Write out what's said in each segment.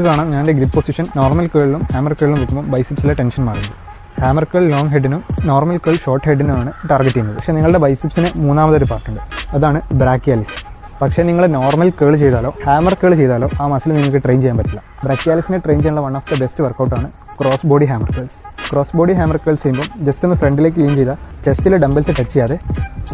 കാണാം ഞാൻ എൻ്റെ ഗ്രിപ്പ് പൊസിഷൻ നോർമൽ കേളിലും ഹാമർ കേളിലും വെക്കുമ്പോൾ ബൈസിപ്സിലെ ടെൻഷൻ മാറുന്നത്. ഹാമർ കേൾ ലോങ് ഹെഡിനും നോർമൽ കേൾ ഷോർട്ട് ഹെഡിനുമാണ് ടാർഗറ്റ് ചെയ്യുന്നത്. പക്ഷേ നിങ്ങളുടെ ബൈസിപ്സിന് മൂന്നാമതൊരു പാർട്ടുണ്ട്, അതാണ് ബ്രാക്കിയാലിസ്. പക്ഷേ നിങ്ങൾ നോർമൽ കേൾ ചെയ്താലോ ഹാമർ കേൾ ചെയ്താലോ ആ മസിൽ നിങ്ങൾക്ക് ട്രെയിൻ ചെയ്യാൻ പറ്റില്ല. ബ്രാക്കിയാലിസിനെ ട്രെയിൻ ചെയ്യാനുള്ള വൺ ഓഫ് ദ ബെസ്റ്റ് വർക്കൗട്ടാണ് cross body hammer curls. Cross body hammer curls ചെയ്യുമ്പോൾ ജസ്റ്റ് ഒന്ന് ഫ്രണ്ടിലേക്ക് ലീൻ ചെയ്താൽ ചെസ്റ്റിൽ ഡംബൽസ് ടച്ച് ചെയ്യാതെ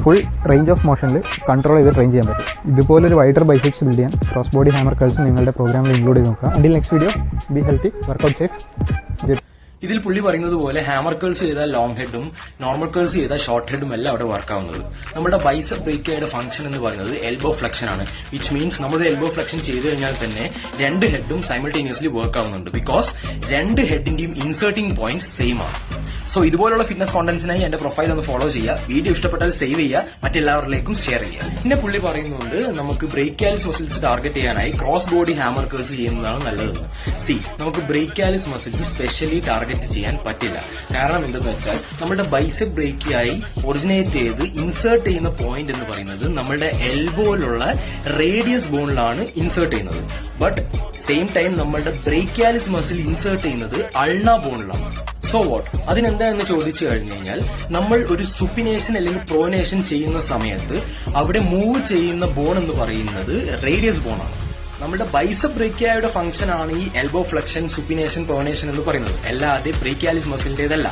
ഫുൾ റേഞ്ച് ഓഫ് മോഷനിൽ കൺട്രോൾ ചെയ്ത് ട്രെയിൻ ചെയ്യാൻ പറ്റും. ഇതുപോലൊരു വൈഡർ ബൈസെപ്സ് ബിൽഡ് ചെയ്യാൻ ക്രോസ് ബോഡി ഹാമർ കേൾസ് നിങ്ങളുടെ പ്രോഗ്രാമിൽ ഇൻക്ലൂഡ് ചെയ്ത് നോക്കുക. Until next video, be healthy, workout safe. ഇതിൽ പുള്ളി പറയുന്നത് പോലെ ഹാമർ കേൾസ് ചെയ്താൽ ലോങ് ഹെഡും നോർമൽ കേൾസ് ചെയ്താൽ ഷോർട്ട് ഹെഡും എല്ലാം അവിടെ വർക്ക് ആവുന്നത്. നമ്മുടെ ബൈസെപ്പ് ബ്രേക്കിയയുടെ ഫംഗ്ഷൻ എന്ന് പറയുന്നത് എൽബോ ഫ്ലെക്ഷൻ ആണ്. വിച്ച് മീൻസ് നമ്മുടെ എൽബോ ഫ്ലെക്ഷൻ ചെയ്ത് കഴിഞ്ഞാൽ തന്നെ രണ്ട് ഹെഡും സൈമൾട്ടേനിയസ്ലി വർക്ക് ആവുന്നുണ്ട്. ബിക്കോസ് രണ്ട് ഹെഡിന്റെയും ഇൻസേർട്ടിംഗ് പോയിന്റ് സെയിം ആണ്. സോ ഇതുപോലുള്ള ഫിറ്റ്നസ് കോണ്ടന്റ്സിനായി എന്റെ പ്രൊഫൈൽ ഒന്ന് ഫോളോ ചെയ്യുക. വീഡിയോ ഇഷ്ടപ്പെട്ടാൽ സേവ് ചെയ്യുക, മറ്റെല്ലാവരിലേക്കും ഷെയർ ചെയ്യുക. പിന്നെ പുള്ളി പറയുന്നുണ്ട് നമുക്ക് ബ്രേക്കിയാലിസ് മസിൽസ് ടാർഗറ്റ് ചെയ്യാനായി ക്രോസ് ബോഡി ഹാമർ കേൾസ് ചെയ്യുന്നതാണ് നല്ലതെന്ന്. നമുക്ക് ബ്രേക്കിയാലിസ് മസിൽസ് സ്പെഷ്യലി ടാർഗറ്റ് ചെയ്യാൻ പറ്റില്ല. കാരണം എന്തെന്ന് വെച്ചാൽ നമ്മുടെ ബൈസെപ്പ് ബ്രേക്കിയായി ഒറിജിനേറ്റ് ചെയ്ത് ഇൻസേർട്ട് ചെയ്യുന്ന പോയിന്റ് എന്ന് പറയുന്നത് നമ്മുടെ എൽബോയിലുള്ള റേഡിയസ് ബോണിലാണ് ഇൻസേർട്ട് ചെയ്യുന്നത്. ബട്ട് സെയിം ടൈം നമ്മളുടെ ബ്രേക്കിയാലിസ് മസിൽ ഇൻസേർട്ട് ചെയ്യുന്നത് അൾന ബോണിലാണ്. സോ വാട്ട്, അതിനെന്താന്ന് ചോദിച്ചു കഴിഞ്ഞു കഴിഞ്ഞാൽ നമ്മൾ ഒരു സുപ്പിനേഷൻ അല്ലെങ്കിൽ പ്രോനേഷൻ ചെയ്യുന്ന സമയത്ത് അവിടെ മൂവ് ചെയ്യുന്ന ബോൺ എന്ന് പറയുന്നത് റേഡിയസ് ബോണാണ്. നമ്മുടെ ബൈസെപ്പ് ബ്രേക്കിയായുടെ ഫംഗ്ഷൻ ആണ് ഈ എൽബോ ഫ്ലെക്ഷൻ, സുപ്പിനേഷൻ, പ്രോനേഷൻ എന്ന് പറയുന്നത്. അല്ലാതെ ബ്രേക്കിയാലിസ് മസിലിന്റേതല്ല.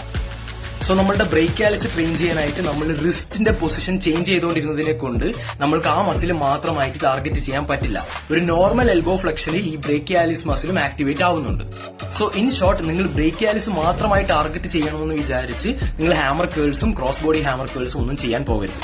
സോ നമ്മളുടെ ബ്രേക്കിയാലിസ് ട്രെയിൻ ചെയ്യാനായിട്ട് നമ്മൾ റിസ്റ്റിന്റെ പൊസിഷൻ ചേഞ്ച് ചെയ്തുകൊണ്ടിരുന്നതിനെ കൊണ്ട് നമ്മൾക്ക് ആ മസിൽ മാത്രമായിട്ട് ടാർഗറ്റ് ചെയ്യാൻ പറ്റില്ല. ഒരു നോർമൽ എൽബോ ഫ്ലെക്ഷനിൽ ഈ ബ്രേക്കിയാലിസ് മസിലും ആക്ടിവേറ്റ് ആവുന്നുണ്ട്. സോ ഇൻ ഷോർട്ട്, നിങ്ങൾ ബ്രേക്കിയാലിസ് മാത്രമായി ടാർഗറ്റ് ചെയ്യണമെന്ന് വിചാരിച്ച് നിങ്ങൾ ഹാമർ കേൾസും ക്രോസ് ബോഡി ഹാമർ കേൾസും ഒന്നും ചെയ്യാൻ പോകരുത്.